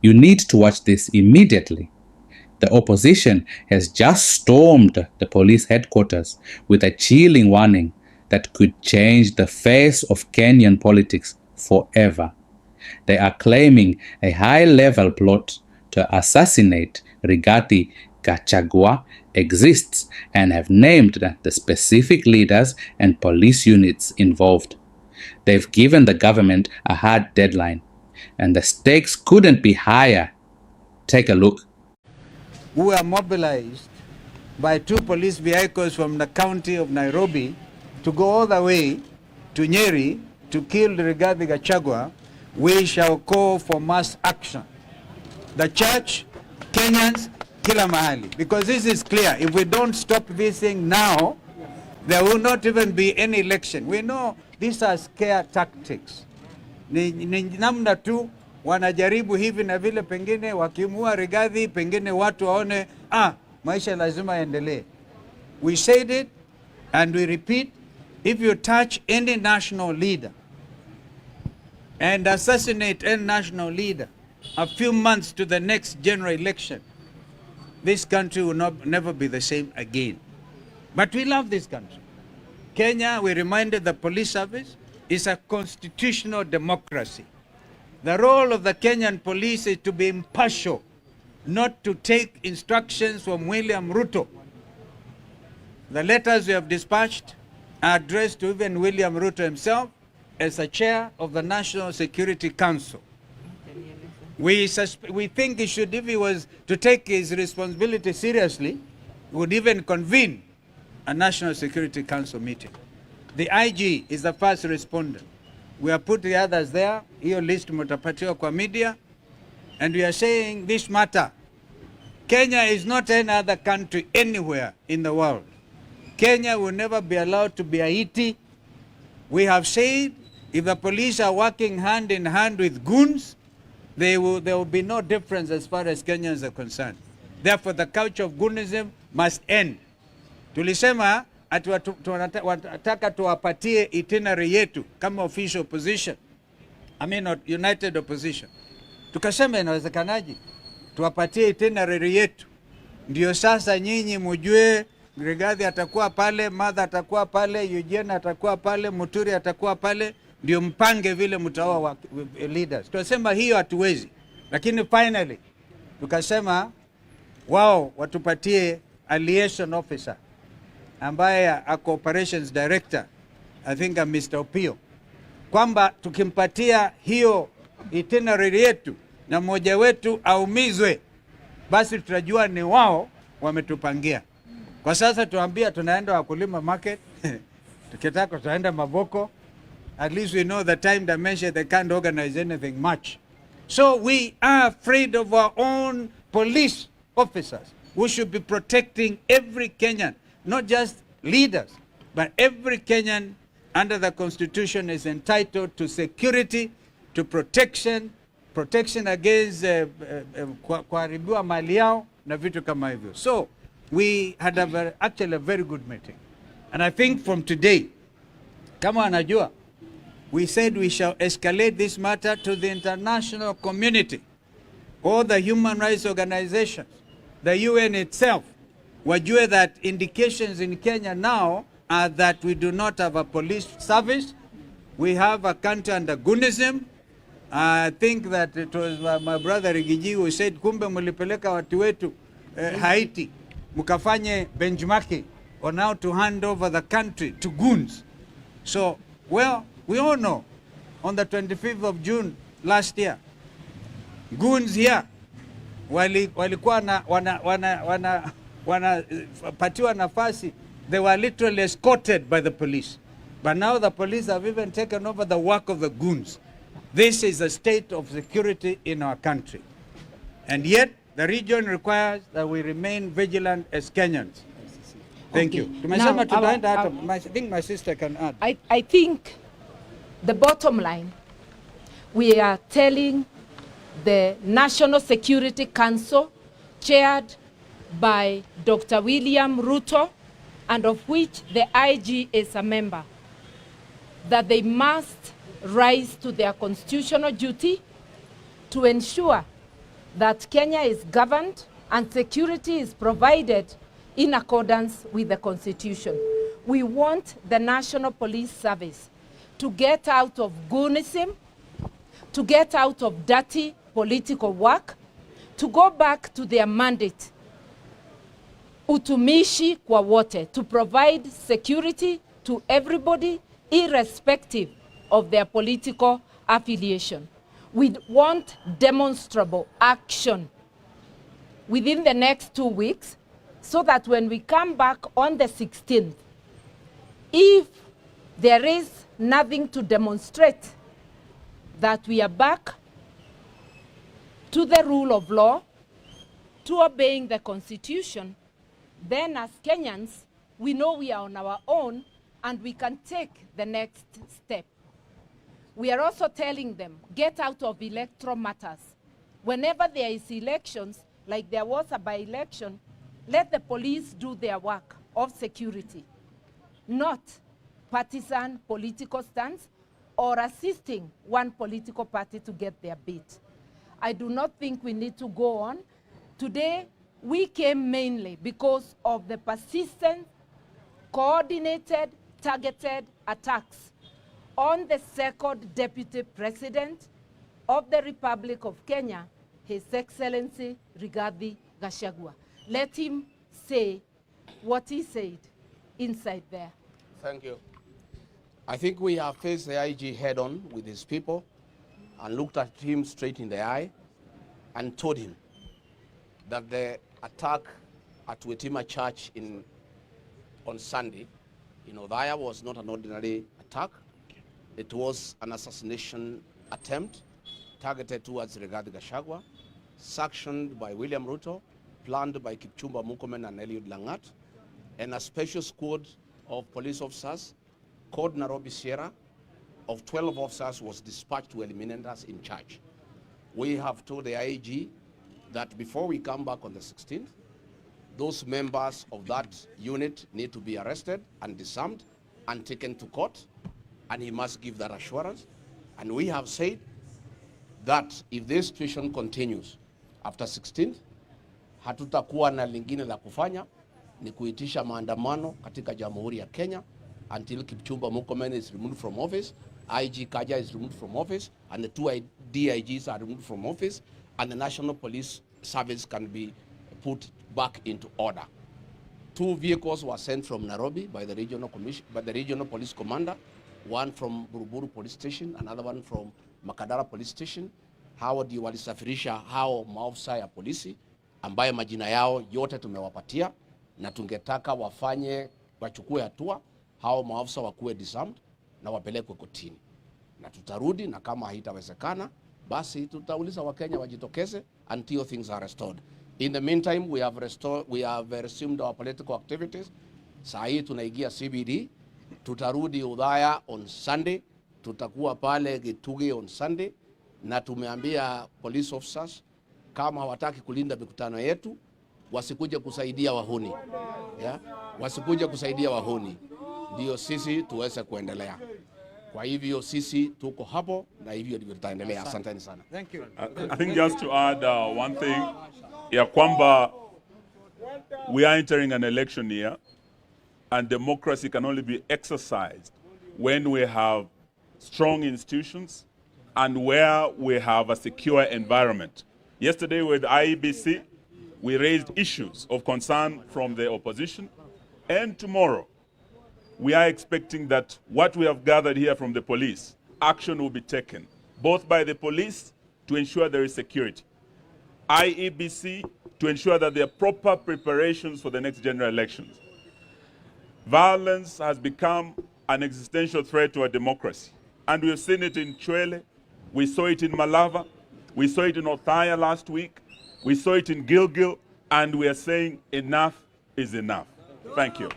You need to watch this immediately. The opposition has just stormed the police headquarters with a chilling warning that could change the face of Kenyan politics forever. They are claiming a high-level plot to assassinate Rigathi Gachagua exists and have named the specific leaders and police units involved. They've given the government a hard deadline, and the stakes couldn't be higher. Take a look. We were mobilized by 2 police vehicles from the county of Nairobi to go all the way to Nyeri to kill Rigathi Gachagua. We shall call for mass action. The church, Kenyans, kila mahali. Because this is clear. If we don't stop this thing now, there will not even be any election. We know these are scare tactics. Ni namna tu wanajaribu hivi na vile, pengine wakimua Rigathi, pengine watu waone maisha lazima endelee. We said it and we repeat, if you touch any national leader and assassinate any national leader a few months to the next general election, this country will never be the same again. But we love this country. Kenya, we reminded the police service, is a constitutional democracy. The role of the Kenyan police is to be impartial, not to take instructions from William Ruto. The letters we have dispatched are addressed to even William Ruto himself as a chair of the National Security Council. We think he should, if he was to take his responsibility seriously, would even convene a National Security Council meeting. The IG is the first respondent. We have put the others there. Hiyo list mutapatiwa kwa media. And we are saying this matter. Kenya is not any other country anywhere in the world. Kenya will never be allowed to be Haiti. We have said if the police are working hand in hand with goons, there will be no difference as far as Kenyans are concerned. Therefore, the culture of Goonism must end. Tulisema ati tunataka tuwapatie itinerary yetu kama official opposition. I mean not united opposition. Tukasema inawezekanaje? Tuwapatie itinerary yetu. Ndio sasa nyinyi mjue Rigathi atakuwa pale, Martha atakuwa pale, Eugene atakuwa pale, Muturi atakuwa pale, ndio mpange vile mtaoa leaders. Tukasema hiyo hatuwezi. Lakini finally tukasema wao watupatie a liaison officer ambaye ako operations director, I think Mr. Opio, kwamba tukimpatia hiyo itinerary yetu na mmoja wetu aumizwe, basi tutajua ni wao wametupangia. Kwa sasa tuambia tunaenda wakulima market, tukitaka tutaenda Mavoko, at least we know the time dimension, they can't organize anything much. So we are afraid of our own police officers. We should be protecting every Kenyan, not just leaders, but every Kenyan under the Constitution is entitled to security, to protection against kuharibiwa mali yao na vitu kama hivyo. So we had actually a very good meeting. And I think from today, kama anajua, we said we shall escalate this matter to the international community, all the human rights organizations, the UN itself. Wajue that indications in Kenya now are that we do not have a police service. We have a country under Goonism. I think that it was my brother Rigiji who said, kumbe mulipeleka watu wetu Haiti, mukafanye benchmarking on how to hand over the country to goons. So, well, we all know, on the 25th of June last year, goons here, walikuwa wanapatiwa nafasi, they were literally escorted by the police. But now the police have even taken over the work of the goons. This is the state of security in our country. And yet, the region requires that we remain vigilant as Kenyans. Thank you. Now, I think my sister can add. I think the bottom line, we are telling the National Security Council, chaired by Dr. William Ruto, and of which the IG is a member, that they must rise to their constitutional duty to ensure that Kenya is governed and security is provided in accordance with the Constitution. We want the National Police Service to get out of Goonism, to get out of dirty political work, to go back to their mandate, utumishi kwa wote, to provide security to everybody irrespective of their political affiliation. We want demonstrable action within the next 2 weeks so that when we come back on the 16th, if there is nothing to demonstrate, that we are back to the rule of law, to obeying the Constitution, then as Kenyans, we know we are on our own and we can take the next step. We are also telling them, get out of electoral matters. Whenever there is elections, like there was a by-election, let the police do their work of security, not partisan political stance or assisting one political party to get their bit. I do not think we need to go on. Today, we came mainly because of the persistent, coordinated, targeted attacks on the second Deputy President of the Republic of Kenya, His Excellency Rigathi Gachagua. Let him say what he said inside there. Thank you. I think we have faced the IG head-on with his people and looked at him straight in the eye and told him that the attack at Wetima Church on Sunday in Othaya was not an ordinary attack. It was an assassination attempt targeted towards Rigathi Gachagua, sanctioned by William Ruto, planned by Kipchumba Murkomen and Eliud Owalo, and a special squad of police officers called Nairobi Sierra of 12 officers was dispatched to eliminate us in charge. We have told the IG that before we come back on the 16th, those members of that unit need to be arrested and disarmed and taken to court, and he must give that assurance. And we have said that if this situation continues after 16th, hatutakuwa na lingine la kufanya ni kuitisha maandamano katika Jamhuri ya Kenya until Kipchumba Murkomen is removed from office, IG Kanja is removed from office, and the two DIGs are removed from office, and the National Police Service can be put back into order. 2 vehicles were sent from Nairobi by the regional police commander, one from Buruburu Police Station, another one from Makadara Police Station. Hao ndio walisafirisha hao maafisa ya polisi ambaye majina yao yote tumewapatia, na tungetaka wachukue hatua, hao maafisa wakuwe disarmed na wapelekwe kotini. Na tutarudi, na kama haitawezekana basi tutauliza Wakenya wajitokeze until things are restored. In the meantime, we have resumed our political activities. Saa hii tunaingia CBD, tutarudi Othaya on Sunday, tutakuwa pale Gituge on Sunday, na tumeambia police officers kama hawataki kulinda mikutano yetu wasikuje kusaidia wahuni. Yeah? Wasikuje kusaidia wahuni. Ndio sisi tuweze kuendelea. Kwa hivyo sisi tuko hapo na hivyo ndivyo tutaendelea. Asanteni sana. Thank you. I think just to add one thing, ya kwamba we are entering an election year and democracy can only be exercised when we have strong institutions and where we have a secure environment. Yesterday with IEBC, we raised issues of concern from the opposition, and tomorrow we are expecting that what we have gathered here from the police, action will be taken, both by the police to ensure there is security, IEBC to ensure that there are proper preparations for the next general elections. Violence has become an existential threat to our democracy, and we've seen it in Chwele, we saw it in Malava, we saw it in Othaya last week, we saw it in Gilgil, and we are saying enough is enough. Thank you.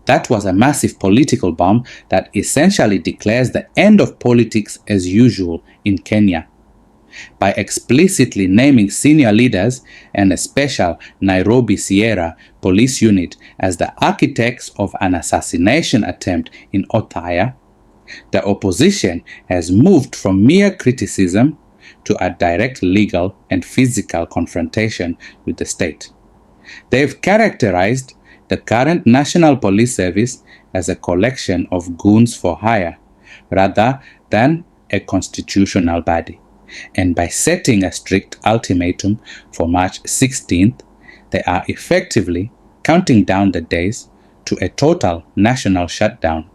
That was a massive political bomb that essentially declares the end of politics as usual in Kenya. By explicitly naming senior leaders and a special Nairobi Sierra police unit as the architects of an assassination attempt in Othaya, the opposition has moved from mere criticism to a direct legal and physical confrontation with the state. They've characterized the current National Police Service as a collection of goons for hire rather than a constitutional body. And by setting a strict ultimatum for March 16th, they are effectively counting down the days to a total national shutdown.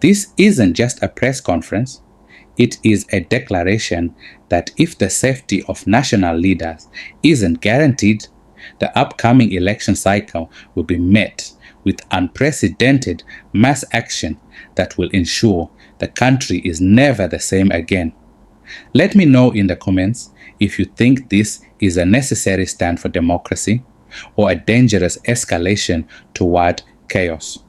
This isn't just a press conference, it is a declaration that if the safety of national leaders isn't guaranteed, the upcoming election cycle will be met with unprecedented mass action that will ensure the country is never the same again. Let me know in the comments if you think this is a necessary stand for democracy or a dangerous escalation toward chaos.